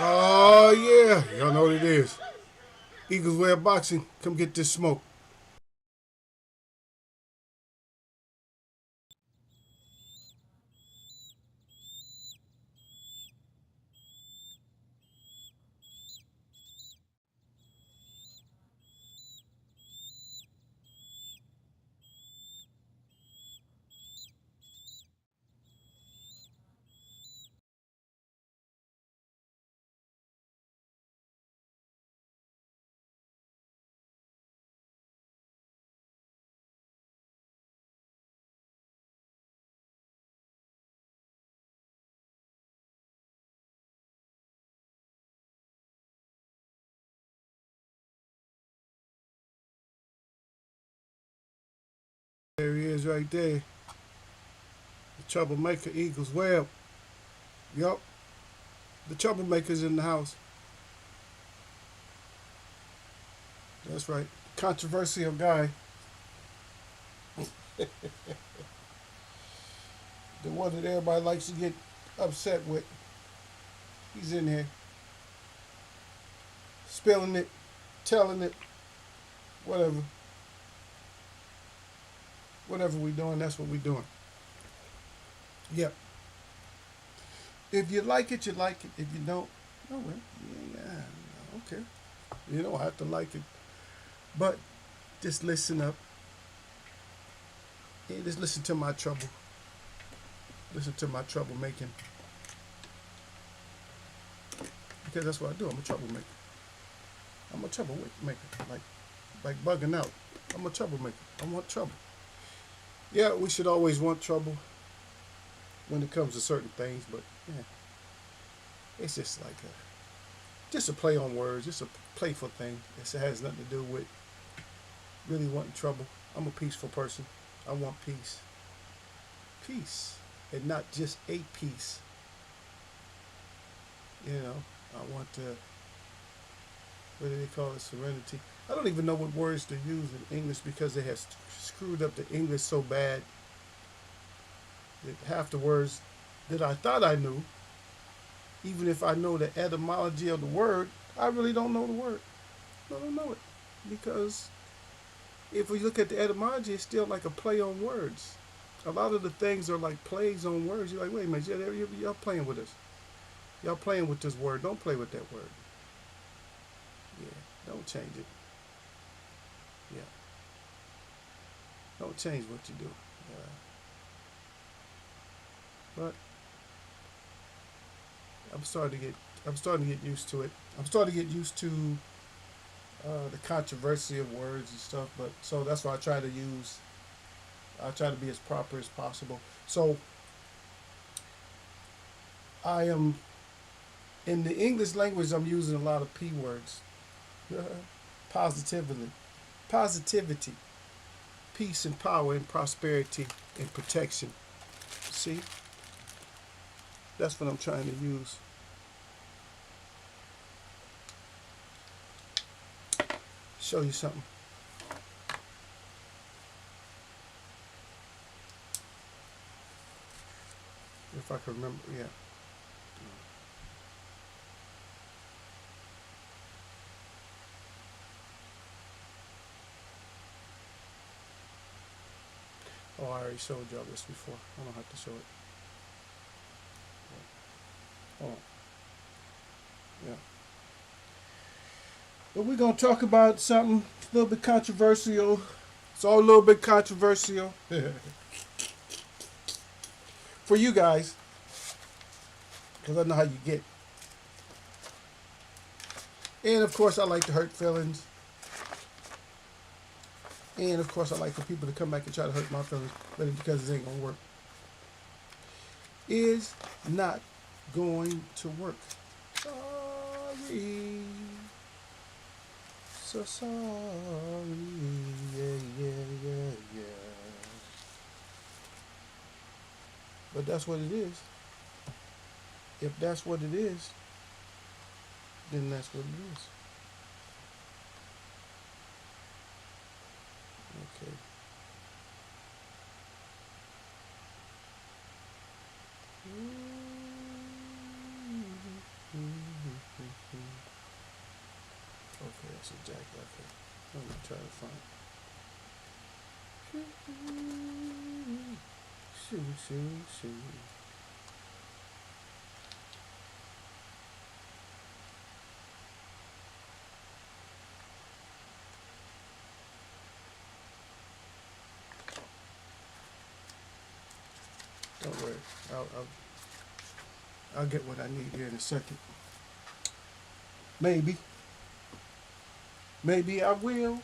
Oh yeah, y'all know what it is. Eagles wear boxing. Come get this smoke. There he is right there. The troublemaker Eagles wear. Yup. The troublemaker's in the house. That's right. Controversial guy. The one that everybody likes to get upset with. He's in here. Spilling it, telling it, whatever. Whatever we doing, that's what we doing. Yep. If you like it, you like it. If you don't, oh well, yeah, okay. You don't have to like it, but just listen up. Yeah, just listen to my trouble. Listen to my troublemaking, because that's what I do. I'm a troublemaker. I'm a troublemaker. Like bugging out. I'm a troublemaker. I want trouble. Yeah, we should always want trouble when it comes to certain things, but yeah, it's just like just a play on words, just a playful thing. It has nothing to do with really wanting trouble. I'm a peaceful person. I want peace. Peace. And not just a peace. You know, I want what do they call it? Serenity. I don't even know what words to use in English because they have screwed up the English so bad that half the words that I thought I knew, even if I know the etymology of the word, I really don't know the word. I don't know it. Because if we look at the etymology, it's still like a play on words. A lot of the things are like plays on words. You're like, wait a minute, y'all playing with us. Y'all playing with this word. Don't play with that word. Yeah, don't change it. Yeah, don't change what you do. But I'm starting to get used to it. I'm starting to get used to the controversy of words and stuff. But so that's why I try to be as proper as possible. So I am in the English language. I'm using a lot of p words. Positively, positivity, peace and power and prosperity and protection. See, that's what I'm trying to use. Show you something. If I can remember, yeah. Oh, I already showed y'all this before. I don't have to show it. Oh, yeah. But we're gonna talk about something a little bit controversial. It's all a little bit controversial for you guys, because I know how you get. And of course, I like to hurt feelings. And of course, I like for people to come back and try to hurt my feelings, but it's because it ain't gonna work. Is not going to work. Sorry. So sorry. Yeah, yeah. But that's what it is. If that's what it is, then that's what it is. Okay. a jacket. Okay. Let me try to find. Shoot. Don't worry. I'll get what I need here in a second. Maybe. Maybe I will.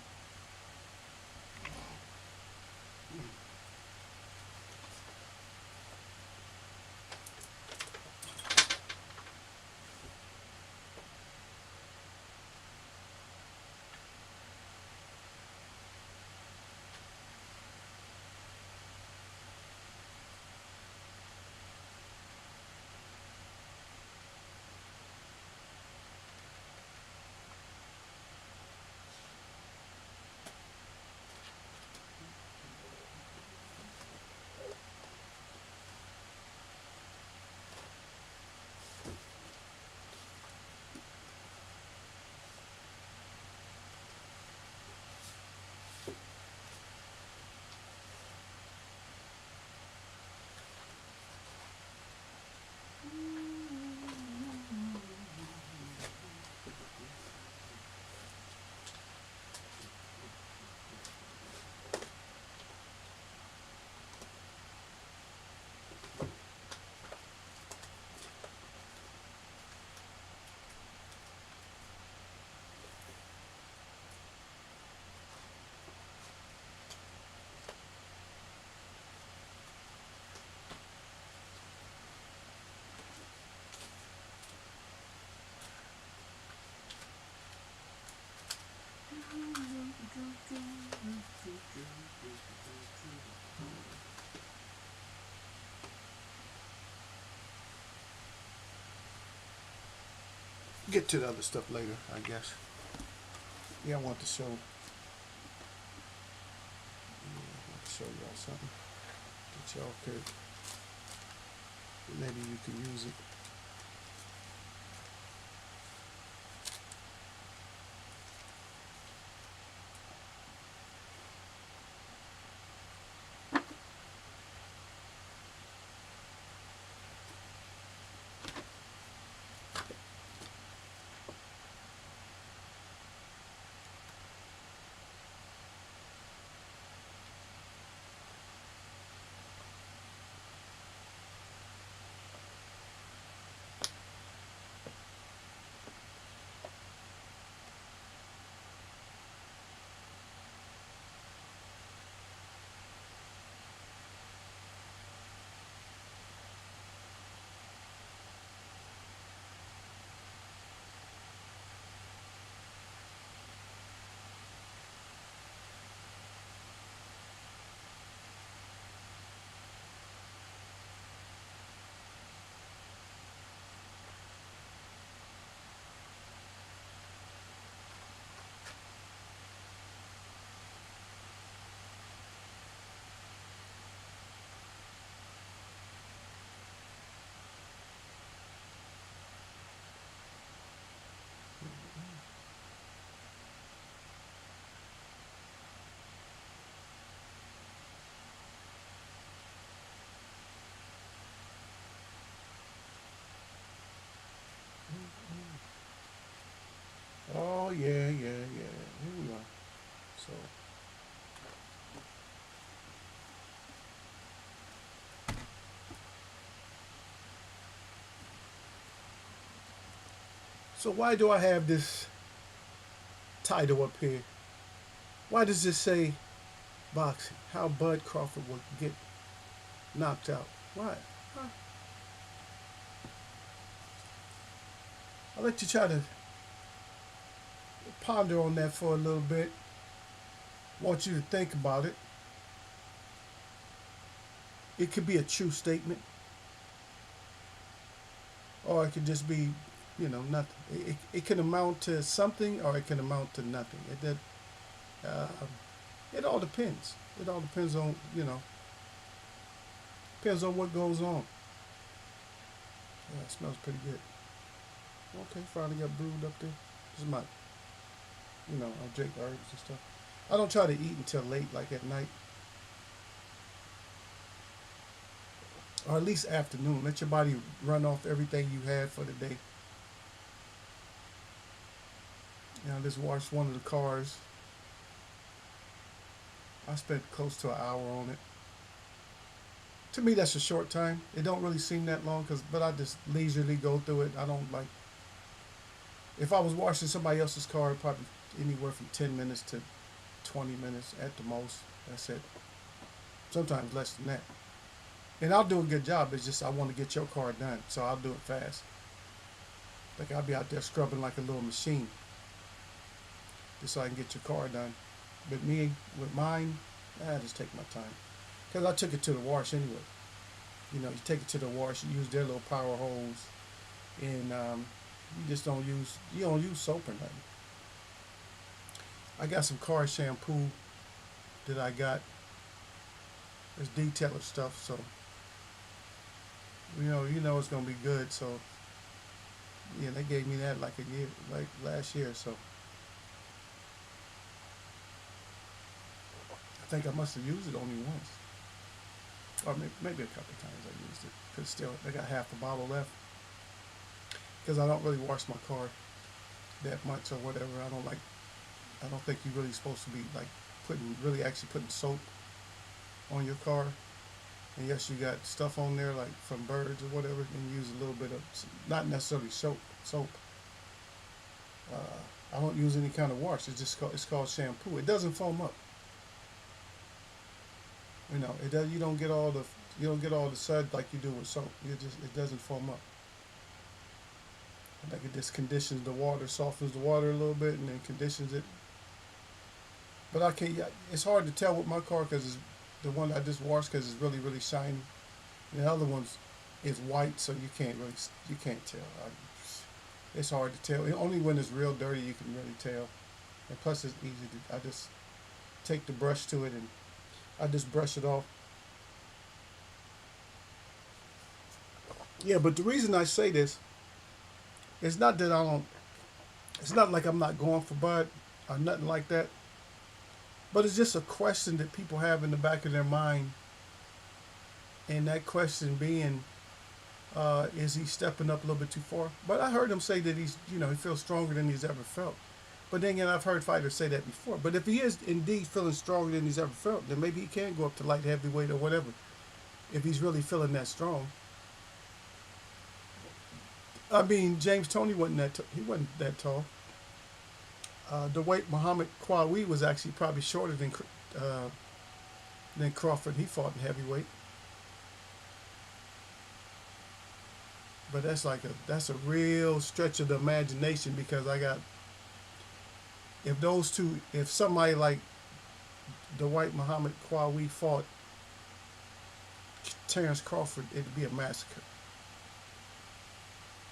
Get to the other stuff later, I guess. Yeah, I want to show. I want to show y'all something that y'all could. Maybe you can use it. Oh yeah. Here we are. So. So why do I have this title up here? Why does this say boxing? How Bud Crawford would get knocked out? Why? Huh? I'll let you try to ponder on that for a little bit. Want you to think about it. It could be a true statement, or it could just be, nothing. It can amount to something, or it can amount to nothing. Uh, it all depends. It all depends on, depends on what goes on. Yeah, it smells pretty good. Okay, finally got brewed up there. This is I'll drink herbs and stuff. I don't try to eat until late, like at night, or at least afternoon. Let your body run off everything you had for the day. I just washed one of the cars. I spent close to an hour on it. To me, that's a short time. It don't really seem that long, but I just leisurely go through it. I don't like. If I was washing somebody else's car, probably anywhere from 10 minutes to 20 minutes at the most. That's it. Sometimes less than that. And I'll do a good job. It's just I want to get your car done, so I'll do it fast. Like I'll be out there scrubbing like a little machine, just so I can get your car done. But me, with mine, I just take my time. Because I took it to the wash anyway. You take it to the wash, you use their little power hose, and you don't use soap or nothing. I got some car shampoo that I got. It's detailer stuff, so it's gonna be good. So yeah, they gave me that like a year, like last year. So I think I must have used it only once, or maybe a couple of times I used it. Cause still, I got half a bottle left. Cause I don't really wash my car that much or whatever. I don't think you're really supposed to be like actually putting soap on your car. And yes, you got stuff on there like from birds or whatever, and use a little bit of, not necessarily soap. I don't use any kind of wash. It's called shampoo. It doesn't foam up. It does. You don't get all the suds like you do with soap. It doesn't foam up. Like it just conditions the water, softens the water a little bit, and then conditions it. But I can't. It's hard to tell with my car because it's the one I just washed because it's really really shiny. And the other one's is white, so you can't tell. It's hard to tell. Only when it's real dirty you can really tell. And plus it's easy to. I just take the brush to it and I just brush it off. Yeah, but the reason I say this, it's not that I don't. It's not like I'm not going for bud or nothing like that. But it's just a question that people have in the back of their mind. And that question being, is he stepping up a little bit too far? But I heard him say that he feels stronger than he's ever felt. But then again, I've heard fighters say that before. But if he is indeed feeling stronger than he's ever felt, then maybe he can go up to light heavyweight or whatever. If he's really feeling that strong. I mean, James Toney he wasn't that tall. The weight Muhammad Qawi was actually probably shorter than Crawford. He fought in heavyweight. But that's a real stretch of the imagination because if somebody like the white Muhammad Qawi fought Terrence Crawford, it'd be a massacre.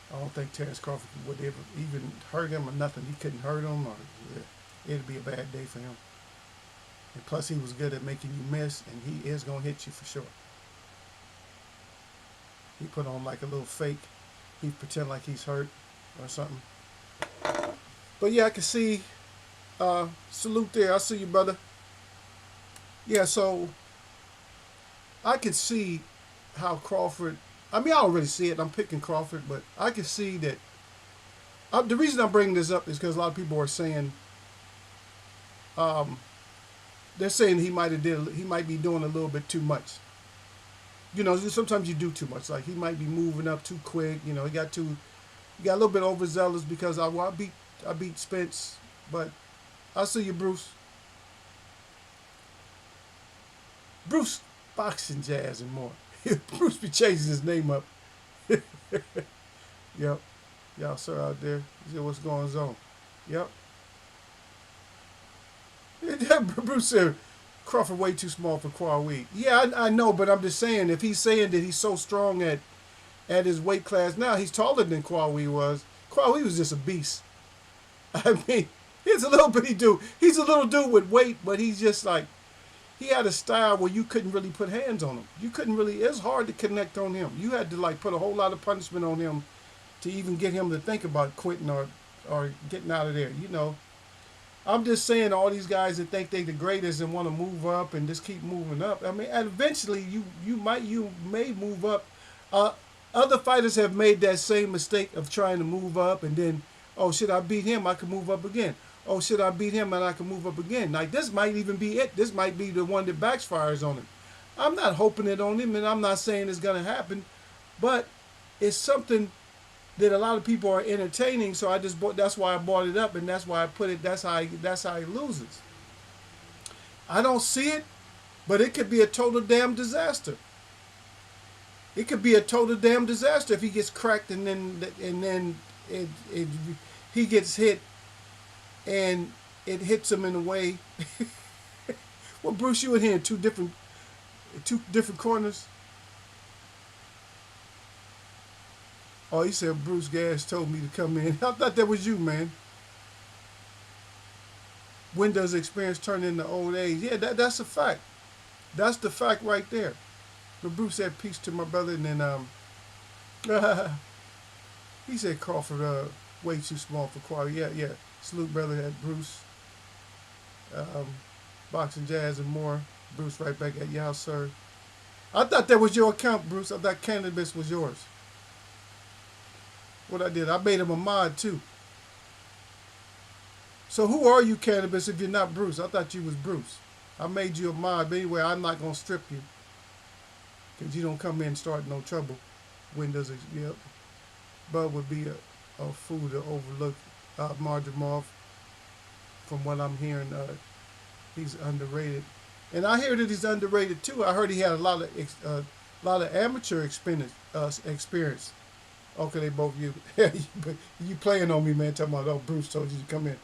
I don't think Terrence Crawford would ever even hurt him or nothing. He couldn't hurt him, or it'd be a bad day for him. And plus, he was good at making you miss, and he is gonna hit you for sure. He put on like a little fake. He pretend like he's hurt or something. But yeah, I can see. Salute there. I see you, brother. Yeah, so I could see how Crawford. I mean, I don't really see it. I'm picking Crawford, but I can see that. The reason I'm bringing this up is because a lot of people are saying, they're saying he might be doing a little bit too much. Sometimes you do too much. Like he might be moving up too quick. He got a little bit overzealous because I beat Spence, but I see you, Bruce. Bruce Boxing Jazz and more. Bruce be changing his name up. Yep. Y'all sir out there. See what's going on. Yep. Bruce said Crawford way too small for Qawi. Yeah, I know, but I'm just saying if he's saying that he's so strong at his weight class now, he's taller than Qawi was. Qawi was just a beast. I mean, he's a little bitty dude. He's a little dude with weight, but he's just like, he had a style where you couldn't really put hands on him. It's hard to connect on him. You had to like put a whole lot of punishment on him to even get him to think about quitting or getting out of there. I'm just saying all these guys that think they the greatest and want to move up and just keep moving up. I mean, and eventually you may move up. Uh, Other fighters have made that same mistake of trying to move up and then, oh shit, I beat him, I can move up again. Oh shit, I beat him and I can move up again. Like this might even be it. This might be the one that backfires on him. I'm not hoping it on him, and I'm not saying it's gonna happen, but it's something that a lot of people are entertaining. So I just bought. That's why I brought it up, and that's why I put it. That's how he loses. I don't see it, but it could be a total damn disaster. It could be a total damn disaster if he gets cracked and then it he gets hit and it hits him in a way. Well, Bruce, you in here in two different corners. Oh, he said Bruce Gas told me to come in. I thought that was you, man. When does experience turn into old age? Yeah, that's a fact. That's the fact right there. But Bruce said peace to my brother, and then he said Crawford way too small for quality. Yeah, yeah. Salute brother at Bruce. Um, Boxing Jazz and more. Bruce right back at your house, sir. I thought that was your account, Bruce. I thought Cannabis was yours. What I did, I made him a mod too. So who are you, Cannabis, if you're not Bruce? I thought you was Bruce. I made you a mod, but anyway, I'm not gonna strip you because you don't come in and start no trouble. Windows, yep. Bud would be a fool to overlook. Marjamov, from what I'm hearing, he's underrated, and I hear that he's underrated too. I heard he had a lot of amateur experience. Okay, they both you. But you playing on me, man. Talking about, oh, Bruce told you to come in.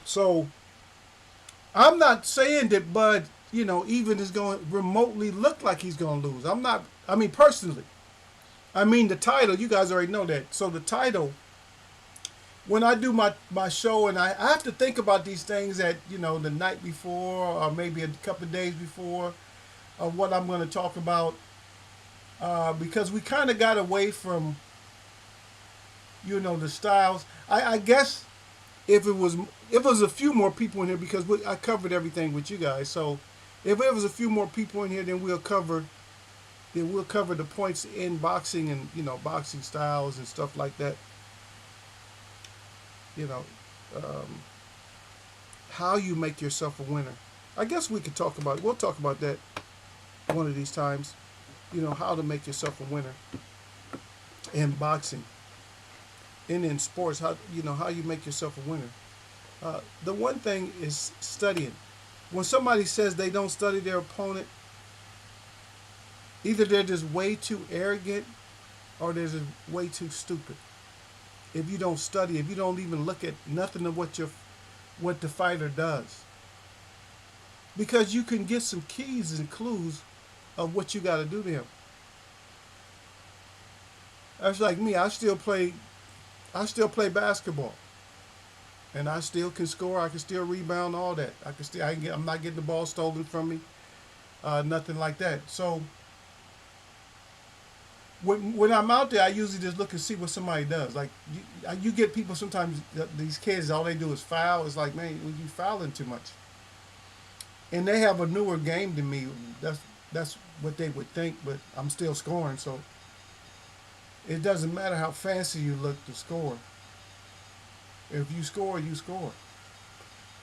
So I'm not saying that Bud, even is going to remotely look like he's going to lose. I'm not. I mean, personally. I mean, the title. You guys already know that. So the title. When I do my show, and I have to think about these things at the night before or maybe a couple of days before of what I'm going to talk about. Because we kind of got away from, the styles. I guess if it was a few more people in here, because I covered everything with you guys. So if there was a few more people in here, then we'll cover the points in boxing and boxing styles and stuff like that. How you make yourself a winner. I guess we could talk about. We'll talk about that one of these times. How to make yourself a winner in boxing and in sports. How you make yourself a winner. The one thing is studying. When somebody says they don't study their opponent, either they're just way too arrogant or they're just way too stupid. If you don't study, if you don't even look at nothing of what the fighter does, because you can get some keys and clues of what you got to do to him. That's like me. I still play basketball, and I still can score. I can still rebound, all that. I'm not getting the ball stolen from me, nothing like that. So when I'm out there, I usually just look and see what somebody does. Like you get people sometimes. These kids, all they do is foul. It's like, man, you fouling too much, and they have a newer game than me. That's what they would think, but I'm still scoring, so it doesn't matter how fancy you look to score. If you score, you score.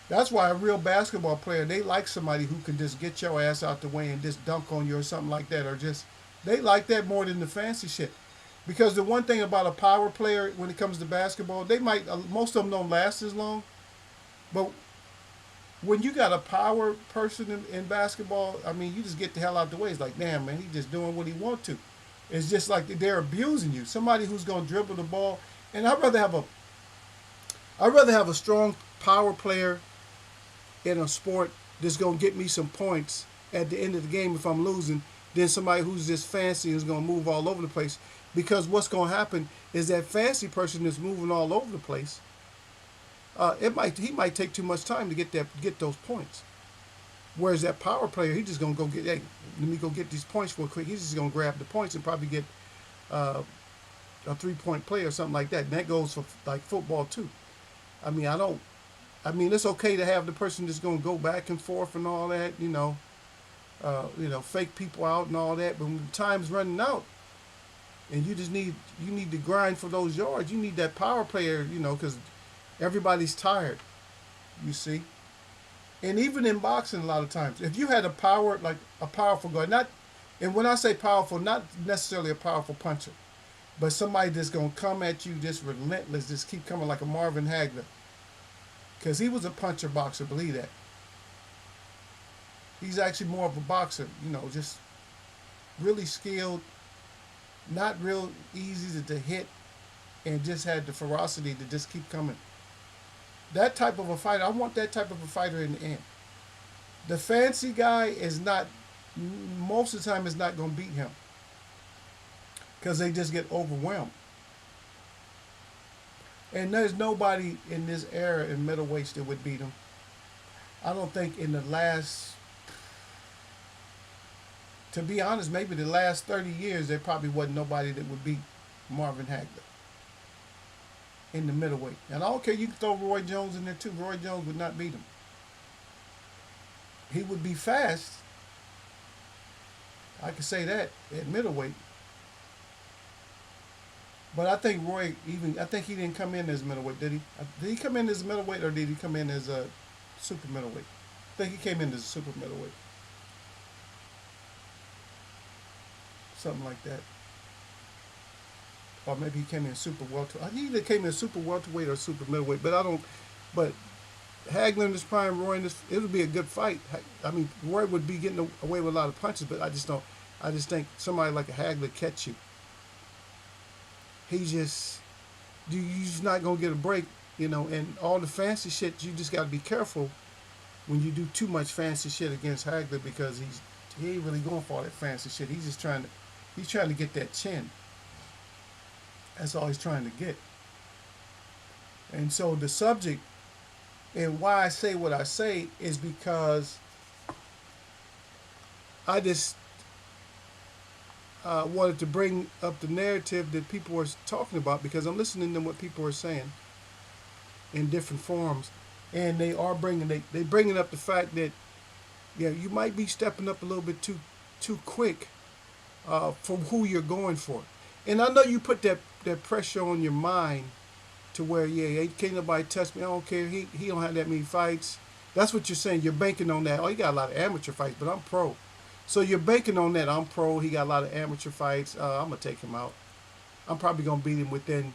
That's why a real basketball player, they like somebody who can just get your ass out the way and just dunk on you or something like that, or just, they like that more than the fancy shit. Because the one thing about a power player when it comes to basketball, they might, most of them don't last as long, but when you got a power person in basketball, I mean, you just get the hell out the way. It's like, damn, man, he's just doing what he wants to. It's just like they're abusing you. Somebody who's going to dribble the ball. And I'd rather have a strong power player in a sport that's going to get me some points at the end of the game if I'm losing than somebody who's just fancy who's going to move all over the place. Because what's going to happen is that fancy person that's moving all over the place, he might take too much time to get those points. Whereas that power player, he's just gonna go get, hey, let me go get these points real quick. He's just gonna grab the points and probably get a 3-point play or something like that. And that goes for like football too. I mean, it's okay to have the person that's going to go back and forth and all that, fake people out and all that. But when time's running out, and you need to grind for those yards. You need that power player, because everybody's tired. You see, and even in boxing, a lot of times, if you had a powerful guy, and when I say powerful, not necessarily a powerful puncher, but somebody that's gonna come at you just relentless, just keep coming like a Marvin Hagler, because he was a puncher boxer. Believe that. He's actually more of a boxer, just really skilled, not real easy to hit, and just had the ferocity to just keep coming. That type of a fighter, I want that type of a fighter in the end. The fancy guy is not, most of the time, is not going to beat him because they just get overwhelmed. And there's nobody in this era in middleweights that would beat him. I don't think in the last, to be honest, maybe the last 30 years, there probably wasn't nobody that would beat Marvin Hagler in the middleweight. And I don't care, you can throw Roy Jones in there too. Roy Jones would not beat him. He would be fast. I can say that at middleweight. But I think I think he didn't come in as middleweight, did he? Did he come in as middleweight or did he come in as a super middleweight? I think he came in as a super middleweight. Something like that. Or maybe he came in super welterweight. He either came in super welterweight or super middleweight. But Hagler in his prime, Roy in this, it would be a good fight. I mean, Roy would be getting away with a lot of punches, but I just think somebody like a Hagler catch you. You're just not going to get a break, and all the fancy shit, you just got to be careful when you do too much fancy shit against Hagler because he ain't really going for all that fancy shit. He's trying to get that chin. That's all he's trying to get. And so the subject and why I say what I say is because I just wanted to bring up the narrative that people are talking about because I'm listening to what people are saying in different forms, and they bringing up the fact that you might be stepping up a little bit too quick for who you're going for. And I know you put that pressure on your mind to where, can't nobody touch me. I don't care. He don't have that many fights. That's what you're saying. You're banking on that. Oh, he got a lot of amateur fights, but I'm pro. So you're banking on that. I'm pro. He got a lot of amateur fights. I'm going to take him out. I'm probably going to beat him within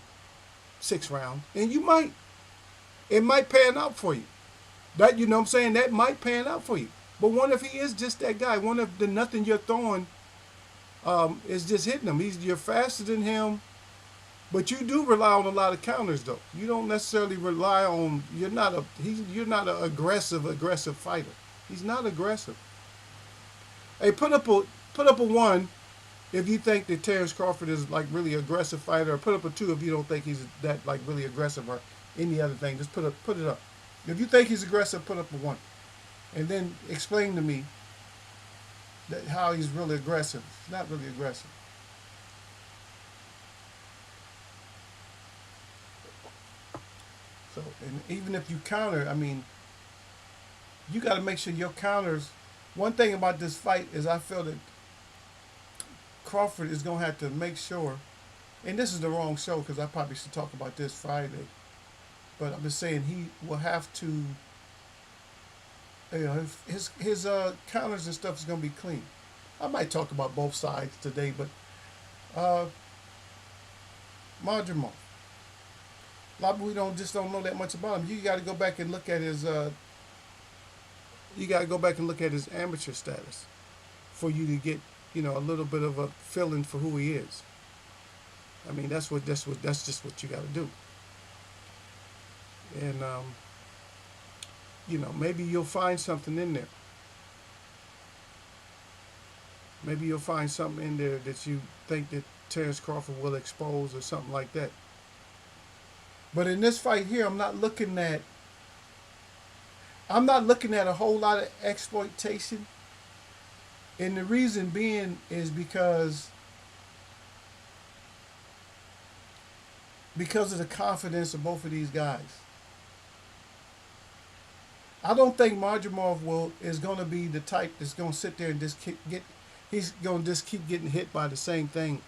6 rounds. And it might pan out for you. That, what I'm saying? That might pan out for you. But what if he is just that guy? What if the nothing you're throwing is just hitting him? You're faster than him, but you do rely on a lot of counters, though. You don't necessarily rely on. You're not an aggressive fighter. He's not aggressive. Hey, put up a 1 if you think that Terrence Crawford is like really aggressive fighter, or put up a 2 if you don't think he's that like really aggressive or any other thing. Just put it up. If you think he's aggressive, put up a 1, and then explain to me how he's really aggressive. He's not really aggressive. So, and even if you counter, I mean, you got to make sure your counters. One thing about this fight is I feel that Crawford is going to have to make sure, and this is the wrong show because I probably should talk about this Friday, but I'm just saying he will have to, his counters and stuff is going to be clean. I might talk about both sides today, but Madrimov. A lot of people don't know that much about him. You got to go back and look at his amateur status for you to get a little bit of a feeling for who he is. I mean that's just what you got to do. And maybe you'll find something in there. Maybe you'll find something in there that you think that Terrence Crawford will expose or something like that. But in this fight here, I'm not looking at a whole lot of exploitation. And the reason being is because because of the confidence of both of these guys. I don't think Marjamov will is going to be the type that's going to sit there and just get. He's going to just keep getting hit by the same thing,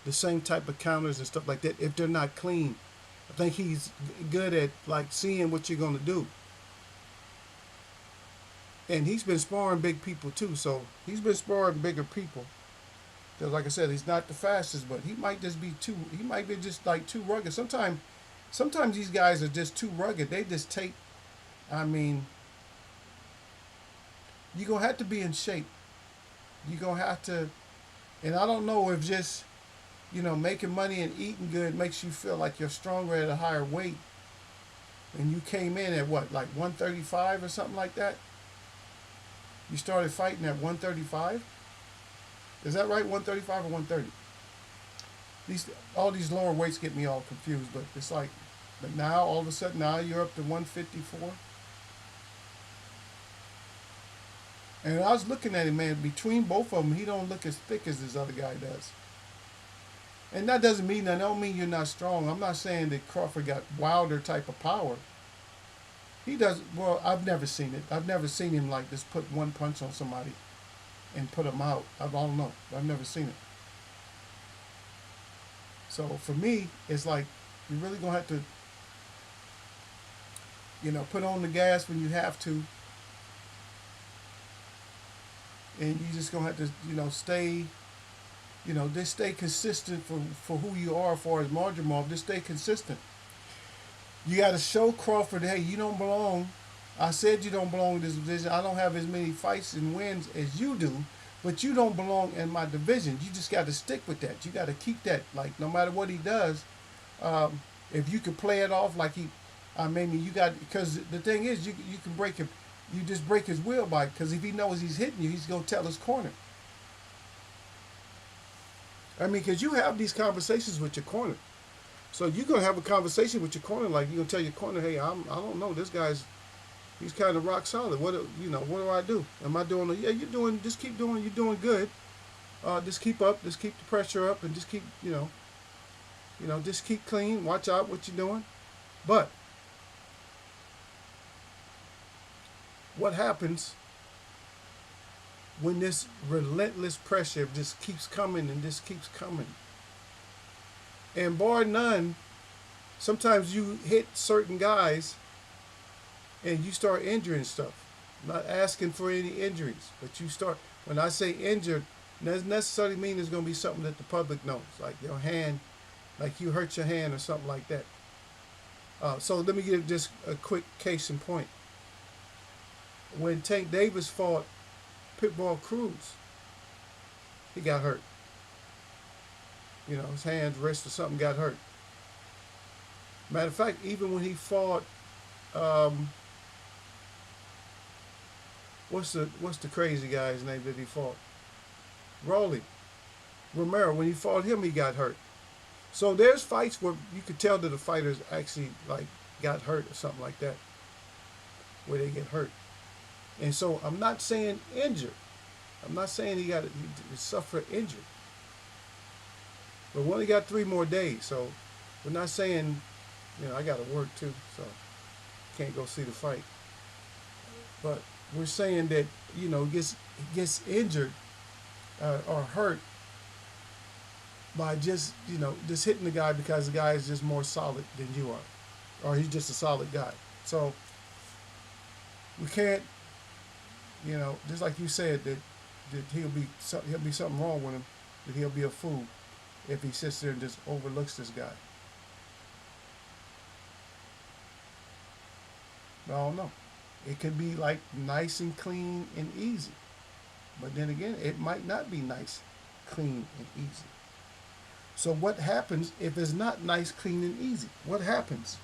the same type of counters and stuff like that. If they're not clean, I think he's good at like seeing what you're going to do. And he's been sparring big people too, so he's been sparring bigger people. Because like I said, he's not the fastest, but he might just be too. He might be just like too rugged. Sometimes these guys are just too rugged. They just take. I mean, you're gonna have to be in shape. You're gonna have to, and I don't know if just making money and eating good makes you feel like you're stronger at a higher weight. And you came in at what, like 135 or something like that. You started fighting at 135. Is that right? 135 or 130? All these lower weights get me all confused, but it's like, but now all of a sudden now you're up to 154. And I was looking at him, man, between both of them, he don't look as thick as this other guy does. And that doesn't mean, that don't mean you're not strong. I'm not saying that Crawford got Wilder type of power. He does, well, I've never seen it. I've never seen him like just put one punch on somebody and put them out. I don't know. I've never seen it. So for me, it's like, you're really going to have to, put on the gas when you have to. And you just gonna have to, stay, just stay consistent for who you are as far as Marjamov. Just stay consistent. You got to show Crawford, hey, you don't belong. I said you don't belong in this division. I don't have as many fights and wins as you do, but you don't belong in my division. You just got to stick with that. You got to keep that. Like, no matter what he does, if you can play it off like you got, because the thing is, you can break him. You just break his will by, because if he knows he's hitting you, he's going to tell his corner. I mean, because you have these conversations with your corner. So you're going to have a conversation with your corner, like you're going to tell your corner, hey, I don't know, this guy's, he's kind of rock solid. What do I do? Am I doing, yeah, just keep doing, you're doing good. Just keep up, just keep the pressure up, and just keep, just keep clean, watch out what you're doing. But what happens when this relentless pressure just keeps coming and just keeps coming? And bar none, sometimes you hit certain guys and you start injuring stuff. I'm not asking for any injuries, but you start, when I say injured, it doesn't necessarily mean there's going to be something that the public knows, like your hand, like you hurt your hand or something like that. So let me give just a quick case in point. When Tank Davis fought Pitbull Cruz, he got hurt. His hand, wrist, or something got hurt. Matter of fact, even when he fought, what's the crazy guy's name that he fought? Romero. When he fought him, he got hurt. So there's fights where you could tell that the fighters actually like got hurt or something like that, where they get hurt. And so I'm not saying injured. I'm not saying he suffered injury. But we only got 3 more days, so we're not saying, I got to work too, so can't go see the fight. But we're saying that, gets injured or hurt by just hitting the guy because the guy is just more solid than you are, or he's just a solid guy. So we can't, just like you said, that he'll be something wrong with him, that he'll be a fool if he sits there and just overlooks this guy. I don't know. It could be like nice and clean and easy. But then again, it might not be nice, clean, and easy. So what happens if it's not nice, clean, and easy? What happens?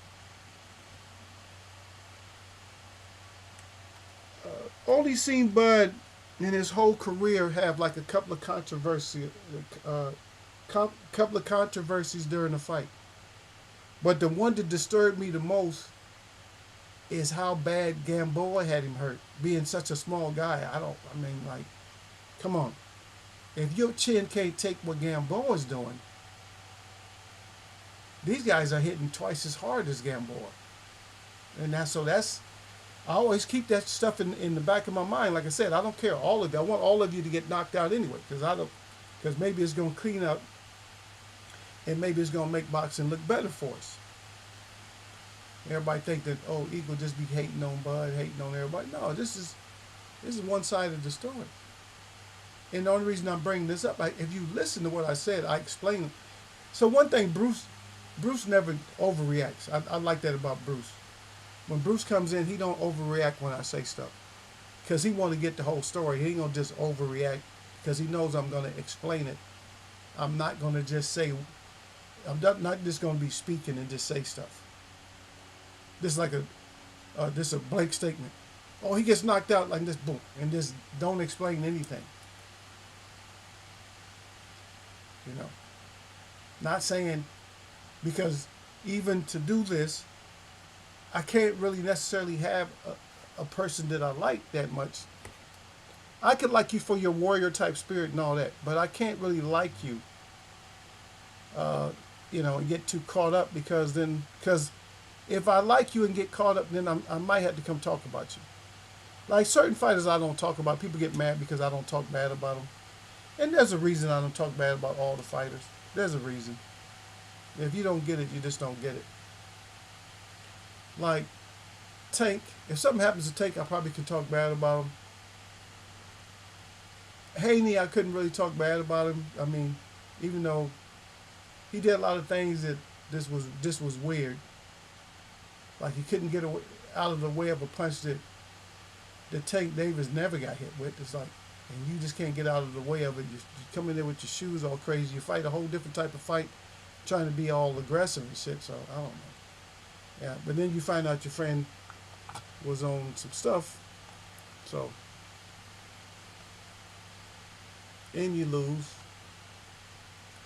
Only seen Bud in his whole career have like a couple of controversies during the fight. But the one that disturbed me the most is how bad Gamboa had him hurt, being such a small guy. Come on. If your chin can't take what Gamboa's doing, These guys are hitting twice as hard as Gamboa. And that's I always keep that stuff in the back of my mind. Like I said, I don't care all of you. I want all of you to get knocked out anyway, because maybe it's gonna clean up, and maybe it's gonna make boxing look better for us. Everybody think that, oh, Eagle just be hating on Bud, hating on everybody. No, this is one side of the story. And the only reason I'm bringing this up, if you listen to what I said, I explained. So one thing, Bruce never overreacts. I like that about Bruce. When Bruce comes in, he don't overreact when I say stuff, because he want to get the whole story. He ain't gonna just overreact because he knows I'm gonna explain it. I'm not gonna just say. I'm not just gonna be speaking and just say stuff. This is like this is a blank statement. Oh, he gets knocked out like this, boom, and just don't explain anything. You know, not saying, because even to do this, I can't really necessarily have a person that I like that much. I could like you for your warrior type spirit and all that, but I can't really like you, and get too caught up, because if I like you and get caught up, then I might have to come talk about you. Like certain fighters I don't talk about. People get mad because I don't talk bad about them. And there's a reason I don't talk bad about all the fighters. There's a reason. If you don't get it, you just don't get it. Like Tank, if something happens to Tank, I probably can talk bad about him. Haney, I couldn't really talk bad about him. I mean, even though he did a lot of things that this was weird. Like he couldn't get out of the way of a punch that Tank Davis never got hit with. It's like, and you just can't get out of the way of it. You come in there with your shoes all crazy. You fight a whole different type of fight, trying to be all aggressive and shit. So I don't know. Yeah, but then you find out your friend was on some stuff. So, and you lose.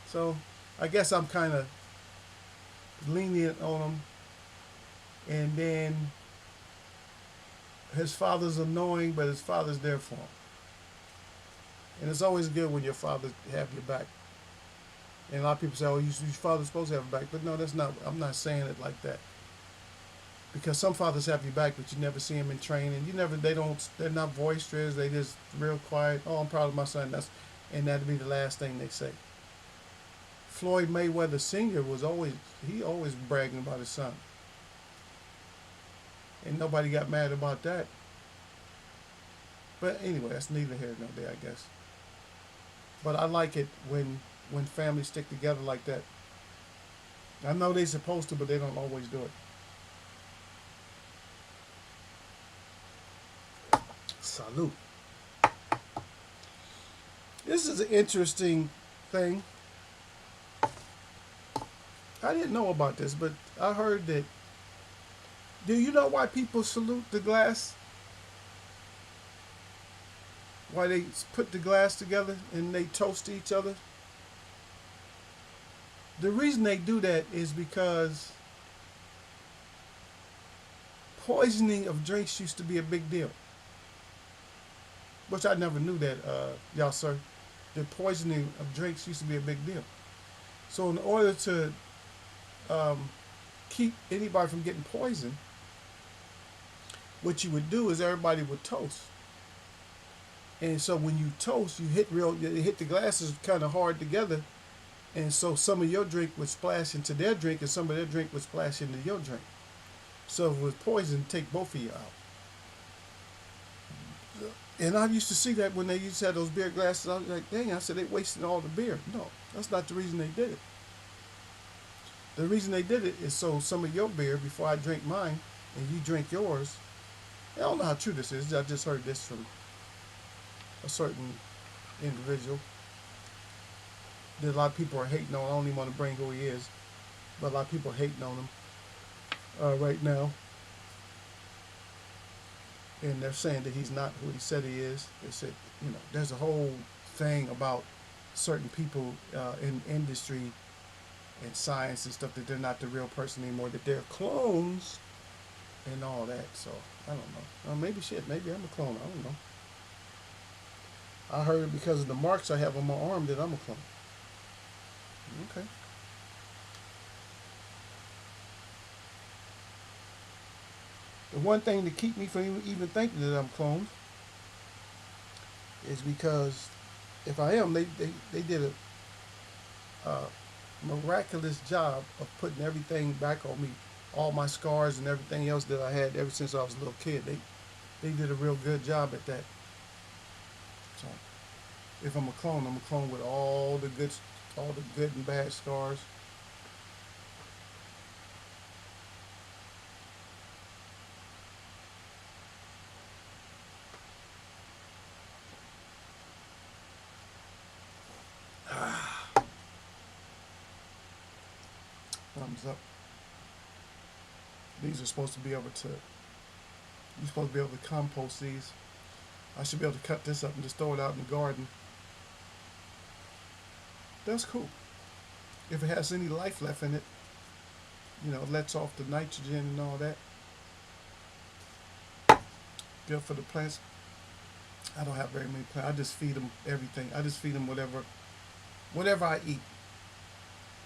So I guess I'm kind of lenient on him. And then his father's annoying, but his father's there for him. And it's always good when your father have your back. And a lot of people say, oh, your father's supposed to have your back. But no, that's not, I'm not saying it like that. Because some fathers have your back, but you never see them in training. They're not boisterous. They just real quiet. Oh, I'm proud of my son. And that'd be the last thing they say. Floyd Mayweather Sr. he always bragging about his son. And nobody got mad about that. But anyway, that's neither here nor there, I guess. But I like it when families stick together like that. I know they're supposed to, but they don't always do it. Salute. This is an interesting thing. I didn't know about this, but I heard that. Do you know why people salute the glass? Why they put the glass together and they toast each other? The reason they do that is because poisoning of drinks used to be a big deal. Which I never knew that, y'all, sir. The poisoning of drinks used to be a big deal. So in order to keep anybody from getting poisoned, what you would do is everybody would toast. And so when you toast, you hit the glasses kind of hard together. And so some of your drink would splash into their drink, and some of their drink would splash into your drink. So if it was poison, take both of you out. And I used to see that when they used to have those beer glasses. I was like, dang, I said, they wasted all the beer. No, that's not the reason they did it. The reason they did it is so some of your beer, before I drink mine, and you drink yours. I don't know how true this is. I just heard this from a certain individual that a lot of people are hating on. I don't even want to bring who he is, but a lot of people are hating on him right now. And they're saying that he's not who he said he is. They said, there's a whole thing about certain people in industry and science and stuff, that they're not the real person anymore, that they're clones and all that. So I don't know. Maybe I'm a clone. I don't know. I heard it because of the marks I have on my arm that I'm a clone. Okay. The one thing to keep me from even thinking that I'm cloned is because if I am, they did a miraculous job of putting everything back on me, all my scars and everything else that I had ever since I was a little kid. They did a real good job at that. So if I'm a clone, I'm a clone with all the good and bad scars. Thumbs up. These are supposed to be able to. You're supposed to be able to compost these. I should be able to cut this up and just throw it out in the garden. That's cool. If it has any life left in it, it lets off the nitrogen and all that. Good for the plants. I don't have very many plants. I just feed them everything. I just feed them whatever I eat.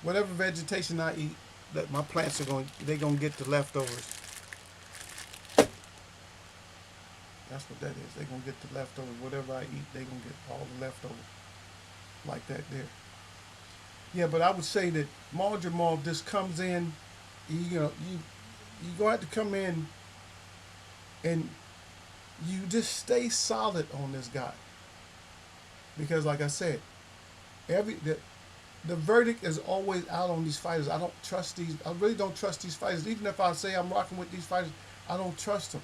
Whatever vegetation I eat, that my plants they're gonna get the leftovers. That's what that is. They're gonna get the leftovers. Whatever I eat, they're gonna get all the leftovers. Like that there. Yeah, but I would say that Marjamal just comes in, you gonna have to come in and you just stay solid on this guy. Because like I said, the verdict is always out on these fighters. I really don't trust these fighters. Even if I say I'm rocking with these fighters, I don't trust them.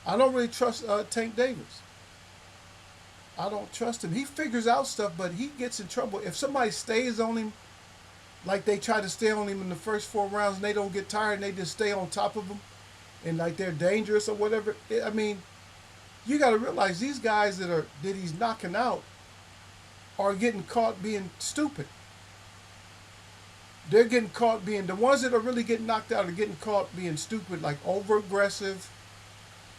I don't really trust Tank Davis. I don't trust him. He figures out stuff, but he gets in trouble. If somebody stays on him, like they try to stay on him in the first 4 rounds and they don't get tired and they just stay on top of him and like they're dangerous or whatever, I mean, you got to realize these guys that he's knocking out are getting caught being stupid. They're getting caught being, the ones that are really getting knocked out are getting caught being stupid, like over aggressive,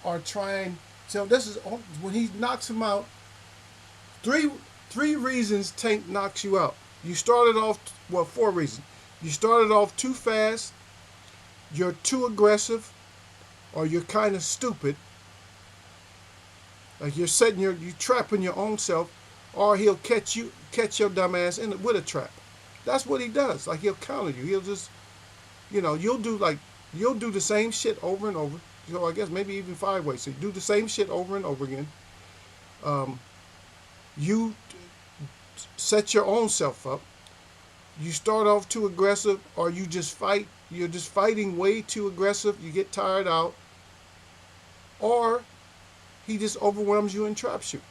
or trying. So this is when he knocks him out. Three reasons Tank knocks you out. You started off, 4 reasons. You started off too fast, you're too aggressive, or you're kind of stupid. Like you're trapping your own self, or he'll catch your dumb ass with a trap. That's what he does. Like he'll counter you. He'll just, you'll do the same shit over and over. So I guess maybe even 5 ways. So you do the same shit over and over again. You set your own self up. You start off too aggressive, or you just fight. You're just fighting way too aggressive. You get tired out, or he just overwhelms you and traps you.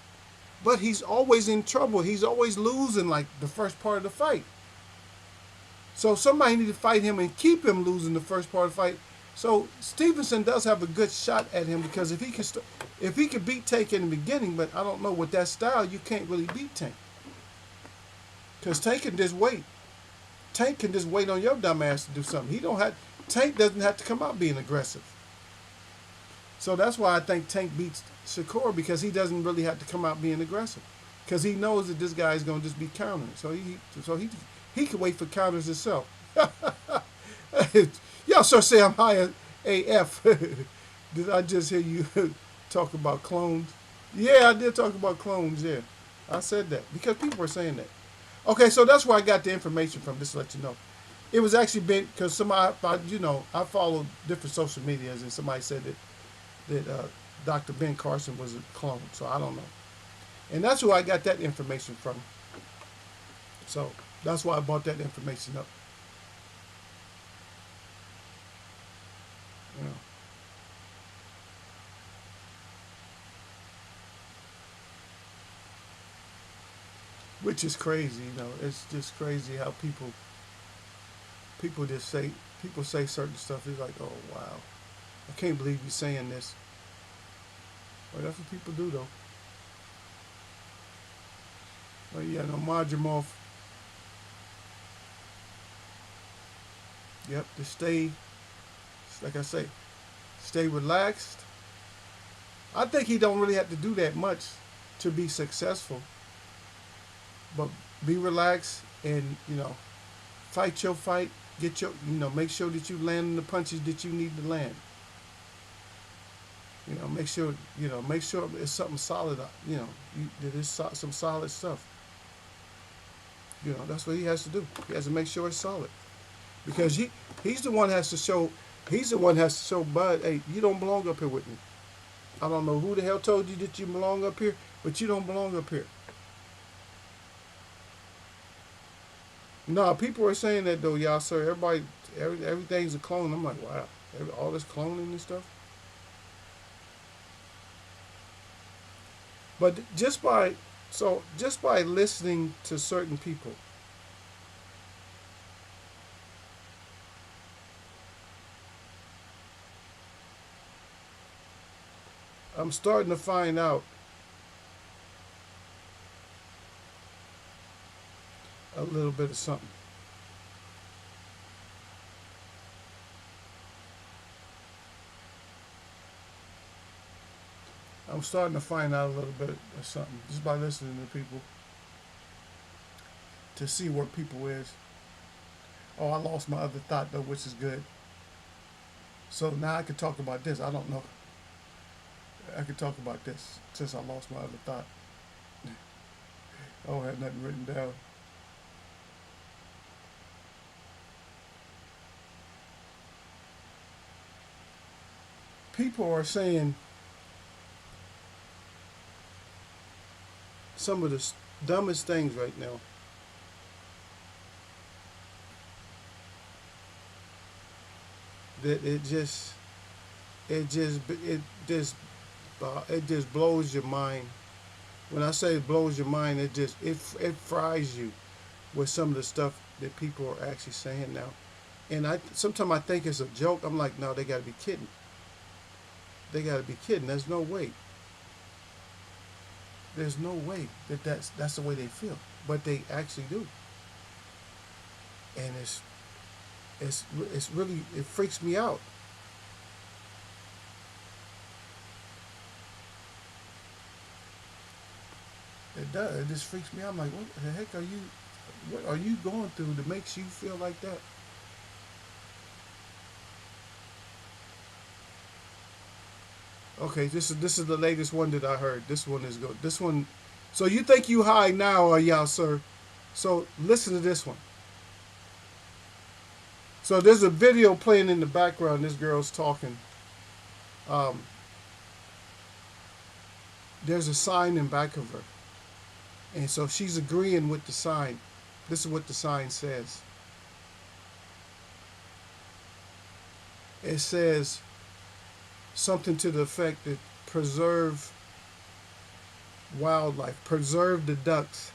But he's always in trouble. He's always losing like the first part of the fight. So somebody need to fight him and keep him losing the first part of the fight. So Stevenson does have a good shot at him, because if he could beat Tank in the beginning, but I don't know, with that style you can't really beat Tank, because Tank can just wait. Tank can just wait on your dumb ass to do something. Tank doesn't have to come out being aggressive. So that's why I think Tank beats Shakur, because he doesn't really have to come out being aggressive, because he knows that this guy is going to just be countering. So he can wait for counters himself. Y'all sure say I'm high AF. Did I just hear you talk about clones? Yeah, I did talk about clones, yeah. I said that because people were saying that. Okay, so that's where I got the information from, just to let you know. It was actually because somebody, I follow different social medias, and somebody said that Dr. Ben Carson was a clone, so I don't know. And that's who I got that information from. So that's why I brought that information up. You know. Which is crazy, It's just crazy how people say certain stuff. It's like, oh wow, I can't believe you're saying this. Well, that's what people do, though. But yeah, no, Marjamov. Yep, to stay, like I say, stay relaxed. I think he don't really have to do that much to be successful. But be relaxed and, fight your fight. Make sure that you land the punches that you need to land. Make sure it's something solid. That it's some solid stuff. That's what he has to do. He has to make sure it's solid because he's the one has to show. He's the one has to show Bud, hey, you don't belong up here with me. I don't know who the hell told you that you belong up here, but you don't belong up here. No, people are saying that though, y'all, sir. Everything's a clone. I'm like, wow, all this cloning and stuff. But just by listening to certain people, I'm starting to find out a little bit of something. I'm starting to find out a little bit of something just by listening to people to see where people is. Oh, I lost my other thought though, which is good. So now I can talk about this. I don't know. I can talk about this since I lost my other thought. I don't have nothing written down. People are saying some of the dumbest things right now. That it just blows your mind. When I say it blows your mind, it fries you with some of the stuff that people are actually saying now. And sometimes I think it's a joke. I'm like, no, they got to be kidding. They got to be kidding. There's no way. There's no way that's the way they feel, but they actually do. And it's really, it freaks me out. It does. It just freaks me out. I'm like, what the heck what are you going through that makes you feel like that? Okay, this is the latest one that I heard. This one is good. This one. So you think you high now, y'all, sir? So listen to this one. So there's a video playing in the background. This girl's talking. Um, there's a sign in back of her, and so she's agreeing with the sign. This is what the sign says. It says something to the effect that preserve wildlife, preserve the ducks.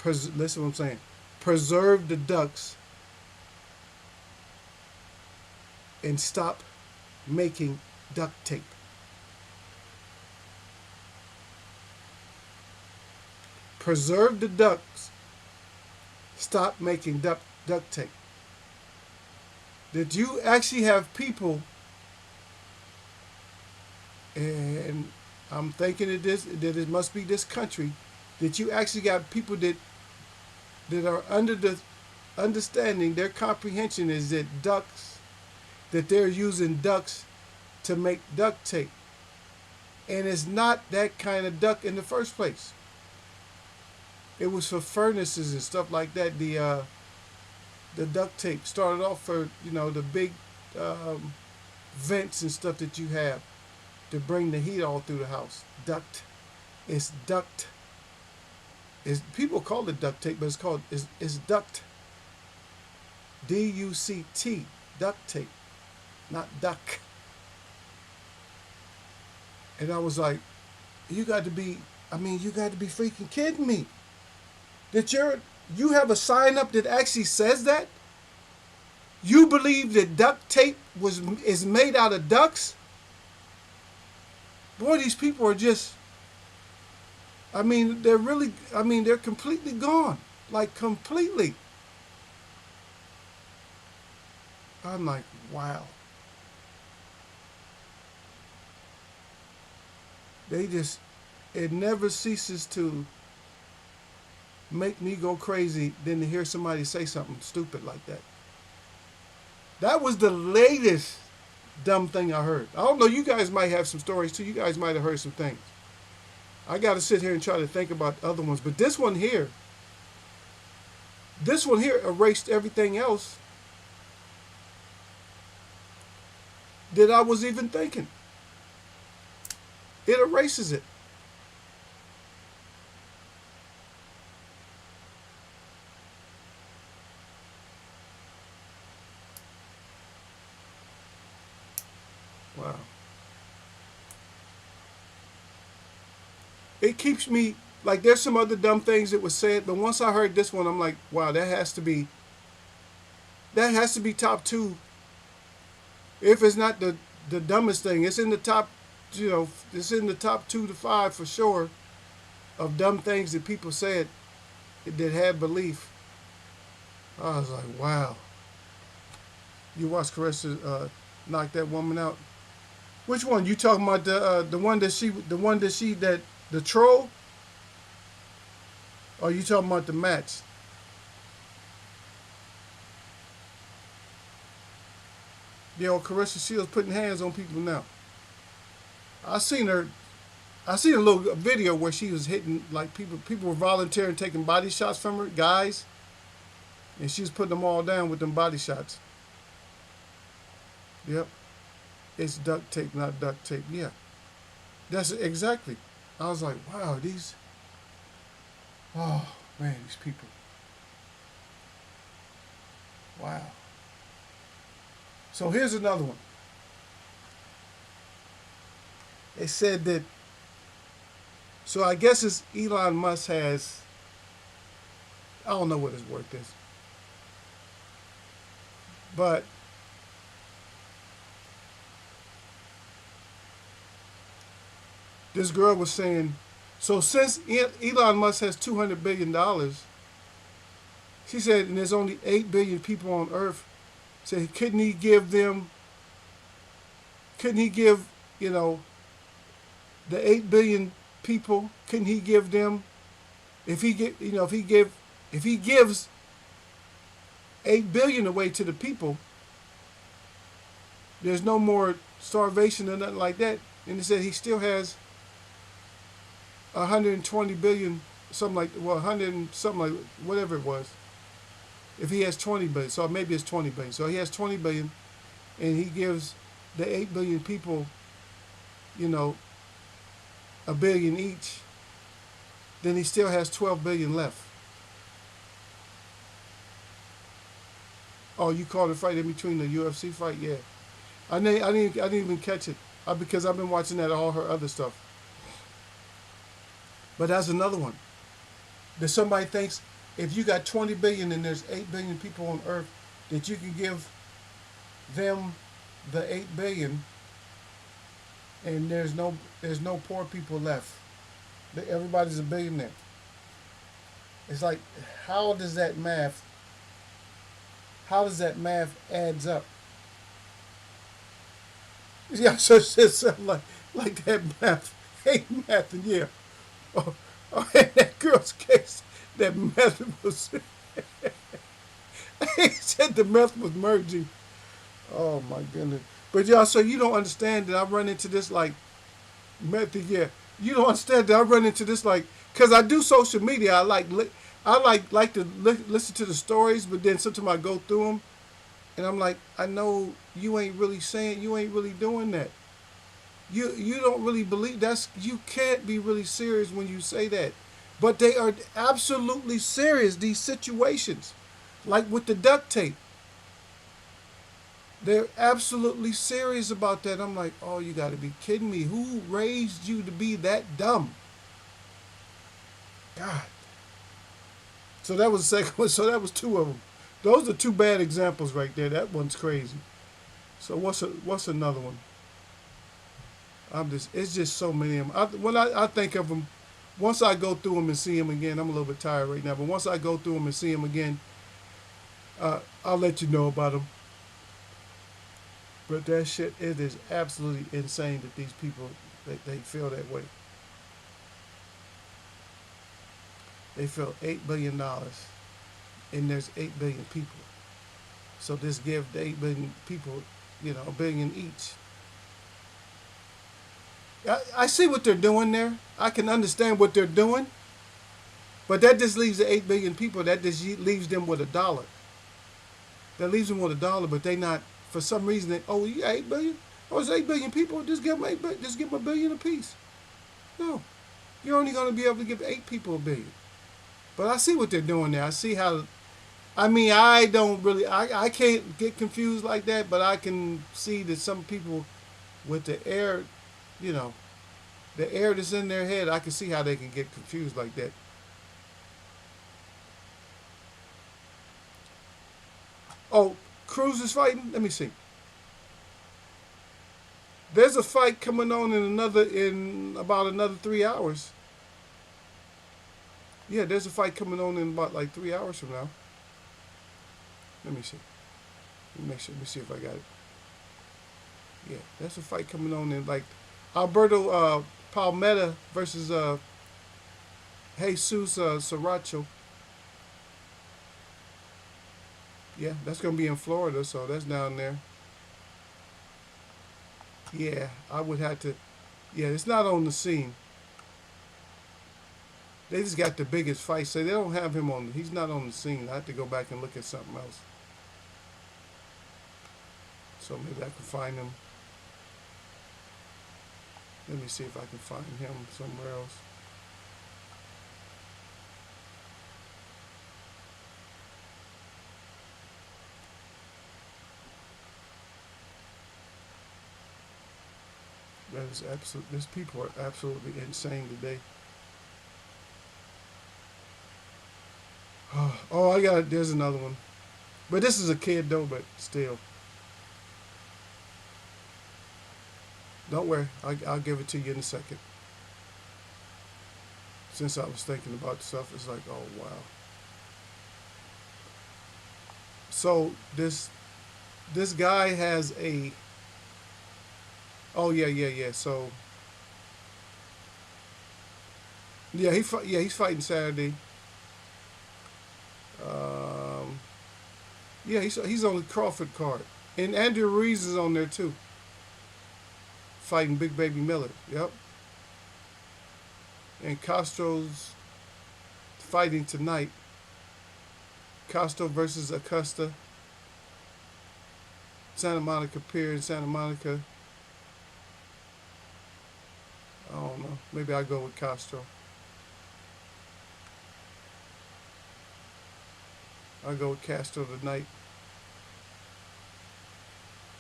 Listen what I'm saying. Preserve the ducks and stop making duct tape. Preserve the ducks. Stop making duct tape. That you actually have people, and I'm thinking that it must be this country, that you actually got people that are under the understanding, their comprehension is that they're using ducks to make duct tape. And it's not that kind of duck in the first place. It was for furnaces and stuff like that. The duct tape started off for the big vents and stuff that you have to bring the heat all through the house. Duct. It's duct. People call it duct tape, but it's duct. DUCT. Duct tape. Not duck. And I was like, you got to be freaking kidding me. That you have a sign up that actually says that? You believe that duct tape is made out of ducks? Boy, these people are just, they're completely gone. Like, completely. I'm like, wow. It never ceases to make me go crazy than to hear somebody say something stupid like that. That was the latest dumb thing I heard. I don't know. You guys might have some stories too. You guys might have heard some things. I got to sit here and try to think about other ones. But this one here erased everything else that I was even thinking. It erases it. Wow. It keeps me like there's some other dumb things that was said, but once I heard this one, I'm like, wow, that has to be top two. If it's not the dumbest thing, it's in the top. It's in the top 2 to 5 for sure of dumb things that people said that had belief. I was like, wow. You watched Caressa knock that woman out. Which one? You talking about the one that the troll? Or you talking about the match? Caressa Shields putting hands on people now. I seen her. I seen a little video where she was hitting like people. People were volunteering taking body shots from her, guys, and she was putting them all down with them body shots. Yep, it's duct tape, not duct tape. Yeah, that's exactly. I was like, wow, these. Oh man, these people. Wow. So here's another one. They said that. So I guess it's Elon Musk has. I don't know what his worth is, but this girl was saying, so since Elon Musk has $200 billion, she said, and there's only 8 billion people on Earth, said, couldn't he give the 8 billion people, couldn't he give them, if he gives 8 billion away to the people, there's no more starvation or nothing like that. And he said he still has 120 billion, something like, 100 and something like, whatever it was. If he has 20 billion, so maybe it's 20 billion. So he has 20 billion, and he gives the 8 billion people, a billion each. Then he still has 12 billion left. Oh, you called a fight in between the UFC fight? Yeah, I didn't even catch it because I've been watching all her other stuff. But that's another one. That somebody thinks if you got 20 billion and there's 8 billion people on Earth, that you can give them the 8 billion, and there's no poor people left. Everybody's a billionaire. It's like, how does that math adds up? Yeah, so it says something like that math ain't math, and yeah. Oh, in that girl's case, that meth was. He said the meth was merging. Oh my goodness! But y'all, so you don't understand that I run into this like meth. Yeah, you don't understand that I run into this like because I do social media. I like to listen to the stories, but then sometimes I go through them, and I'm like, I know you ain't really doing that. You don't really believe you can't be really serious when you say that. But they are absolutely serious, these situations. Like with the duct tape. They're absolutely serious about that. I'm like, oh, you got to be kidding me. Who raised you to be that dumb? God. So that was the second one. So that was 2 of them. Those are 2 bad examples right there. That one's crazy. So what's another one? It's just so many of them. When I think of them, once I go through them and see them again, I'm a little bit tired right now, but once I go through them and see them again, I'll let you know about them. But that shit, it is absolutely insane that these people, they feel that way. They feel $8 billion, and there's 8 billion people. So this give the 8 billion people, a billion each. I see what they're doing there. I can understand what they're doing, but that just leaves the 8 billion people. That just leaves them with a dollar. That leaves them with a dollar, but they not for some reason. You got 8 billion. Oh, it's 8 billion people. Just give them 8 billion. Just give them a billion apiece. No, you're only going to be able to give 8 people a billion. But I see what they're doing there. I see how. I mean, I don't really. I can't get confused like that, but I can see that some people with the air, you know, the air that's in their head, I can see how they can get confused like that. Oh, Cruz is fighting. Let me see. There's a fight coming on in about another 3 hours. Yeah, there's a fight coming on in about like 3 hours from now. Let me see. Let me see if I got it. Yeah, there's a fight coming on in like Alberto Palmetta versus Jesus Sriracha. Yeah, that's gonna be in Florida, so that's down there. Yeah, I would have to. Yeah, it's not on the scene. They just got the biggest fight, so they don't have him on. He's not on the scene. I have to go back and look at something else. So maybe I can find him. Let me see if I can find him somewhere else. That is absolute. These people are absolutely insane today. Oh, I got it. There's another one. But this is a kid though. But still, don't worry. I'll give it to you in a second. Since I was thinking about stuff, it's like, oh wow. So this guy has a. Oh yeah, yeah, yeah. So yeah, he's fighting Saturday. Um, yeah, he's on the Crawford card, and Andrew Ruiz is on there too, fighting Big Baby Miller. Yep, and Castro's fighting tonight. Castro versus Acosta. Santa Monica Pier in Santa Monica. I don't know. Maybe I'll go with Castro. I'll go with Castro tonight.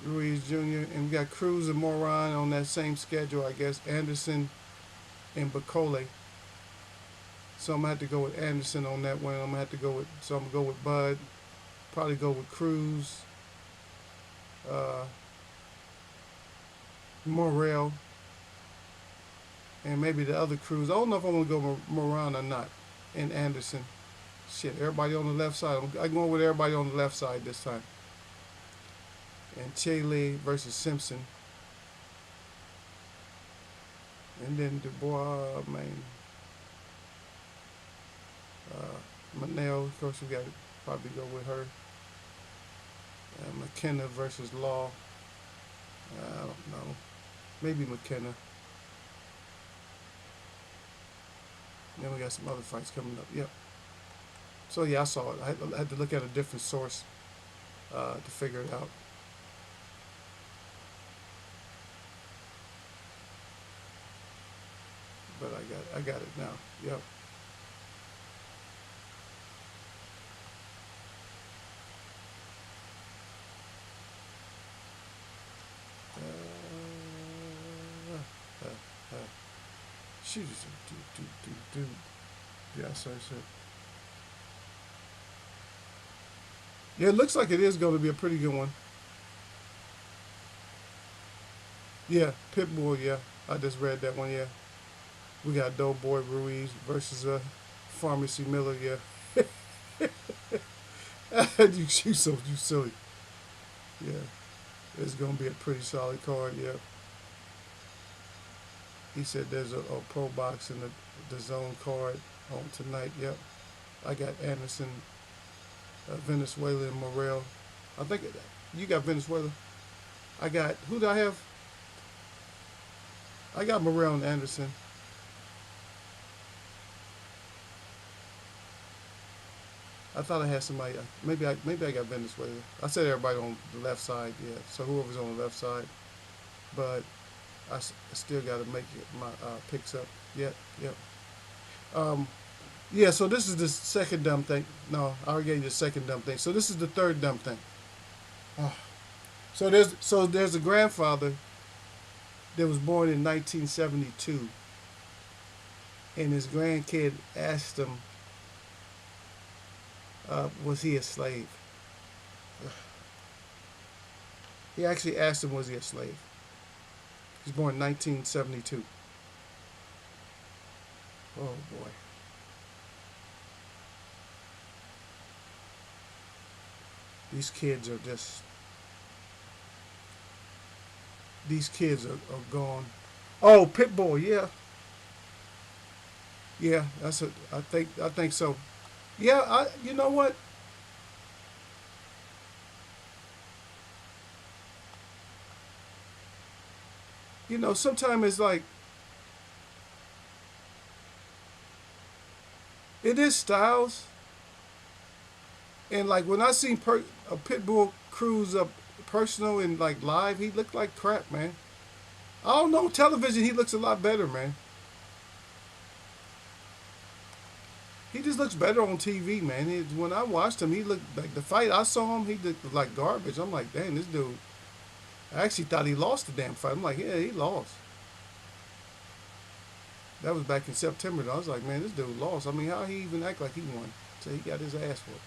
Ruiz Jr. And we got Cruz and Moran on that same schedule, I guess. Anderson and Bacole. So I'm gonna have to go with Anderson on that one. I'm gonna have to go with. So I'm gonna go with Bud. Probably go with Cruz. Uh, Morrell. And maybe the other Cruz. I don't know if I'm gonna go with Moran or not. And Anderson. Shit, everybody on the left side. I'm going with everybody on the left side this time. And Chile versus Simpson. And then Dubois, man. Manel, of course, we got to probably go with her. McKenna versus Law. I don't know. Maybe McKenna. Then we got some other fights coming up. Yep. So yeah, I saw it. I had to look at a different source to figure it out. But I got it now. Yep. She just do. Yeah, sorry, sir. Yeah, it looks like it is going to be a pretty good one. Yeah, Pitbull. Yeah, I just read that one. Yeah, we got Doughboy Ruiz versus Pharmacy Miller. Yeah, you silly. Yeah, it's going to be a pretty solid card. Yeah. He said there's a pro box in the zone card on tonight. Yep. I got Anderson, Venezuela, and Morrell. I think you got Venezuela. I got, who do I have? I got Morrell and Anderson. I thought I had somebody. Maybe I got Venezuela. I said everybody on the left side. Yeah. So whoever's on the left side, but I still got to make it, my picks up. Yep. Yep. Um, yeah. So this is the second dumb thing. No, I already gave you the second dumb thing. So this is the third dumb thing. Ah. So there's a grandfather that was born in 1972, and his grandkid asked him, was he a slave? He actually asked him, was he a slave? He was born in 1972. Oh boy. These kids are just, these kids are gone. Oh, Pitbull, yeah. Yeah, I think so. Yeah, you know what? Sometimes it's like, it is styles. And like when I seen a Pitbull cruise up personal and like live, he looked like crap, man. I don't know, television, he looks a lot better, man. He just looks better on TV, man. When I watched him, he looked like the fight I saw him. He looked like garbage. I'm like, dang, this dude. I actually thought he lost the damn fight. I'm like, yeah, he lost. That was back in September. Though. I was like, man, this dude lost. I mean, how he even act like he won? So he got his ass whooped.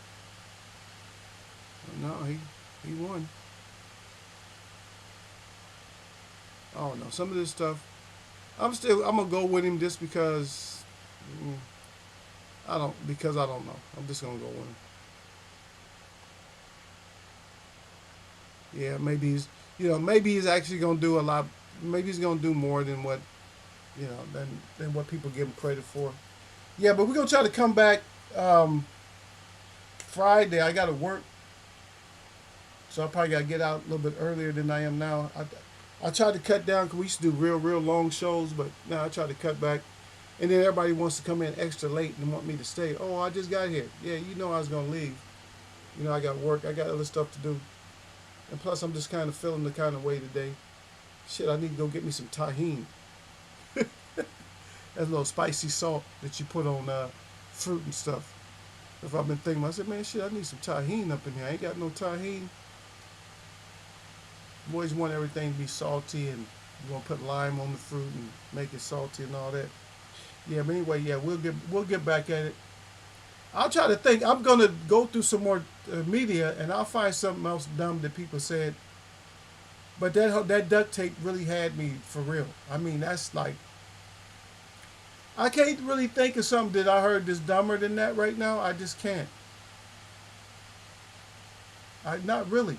No, he won. I don't know. Some of this stuff, I'm gonna go with him just because. mm, I don't know. I'm just gonna go with him. Yeah, maybe he's actually gonna do a lot. Maybe he's gonna do more than what than what people give him credit for. Yeah, but we're gonna try to come back Friday. I gotta work, so I probably gotta get out a little bit earlier than I am now. I tried to cut down because we used to do real long shows, but now I try to cut back. And then everybody wants to come in extra late and want me to stay. Oh, I just got here. Yeah, I was gonna leave. I got work. I got other stuff to do. And plus, I'm just kind of feeling the kind of way today. Shit, I need to go get me some tahini. That little spicy salt that you put on fruit and stuff. If I've been thinking, I said, man, shit, I need some tahini up in here. I ain't got no tahini. Boys want everything to be salty, and you want to put lime on the fruit and make it salty and all that. Yeah, but anyway, yeah, we'll get back at it. I'll try to think. I'm gonna go through some more media, and I'll find something else dumb that people said. But that duct tape really had me for real. I mean, that's like, I can't really think of something that I heard that's dumber than that right now. I just can't. Not really,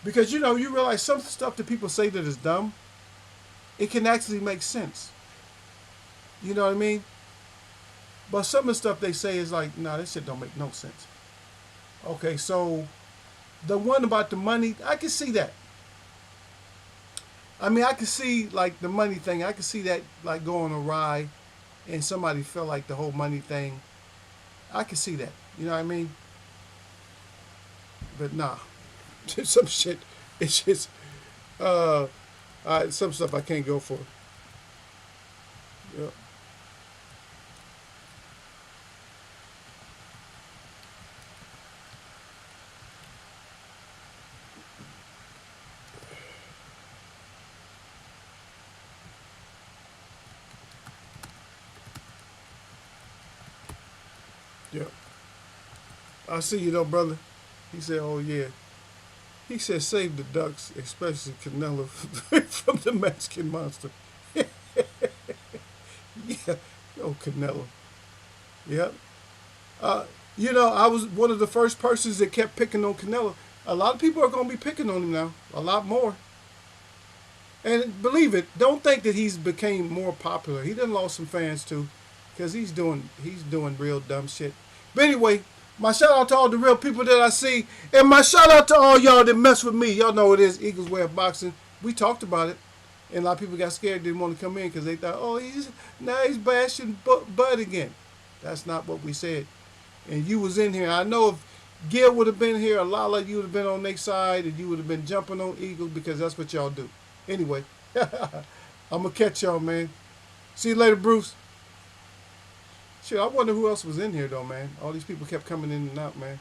because you realize some stuff that people say that is dumb, it can actually make sense. You know what I mean? But some of the stuff they say is like, nah, this shit don't make no sense. Okay, so the one about the money, I can see that. I mean, I can see like the money thing. I can see that like going awry, and somebody felt like the whole money thing. I can see that. You know what I mean? But nah, some shit. It's just some stuff I can't go for. Yeah. Yeah. I see you though, brother. He said, oh yeah. He said, save the ducks, especially Canelo from the Mexican monster. Yeah. Oh, Canelo. Yep. Uh, I was one of the first persons that kept picking on Canelo. A lot of people are going to be picking on him now. A lot more. And believe it, don't think that he's became more popular. He done lost some fans too, because he's doing real dumb shit. But anyway, My shout out to all the real people that I see. And my shout out to all y'all that mess with me. Y'all know what it is, Eagles Way of Boxing. We talked about it. And a lot of people got scared, didn't want to come in because they thought, oh, now he's bashing Bud again. That's not what we said. And you was in here. I know if Gil would have been here, a lot of you would have been on their side and you would have been jumping on Eagles because that's what y'all do. Anyway, I'm going to catch y'all, man. See you later, Bruce. Shit, I wonder who else was in here, though, man. All these people kept coming in and out, man.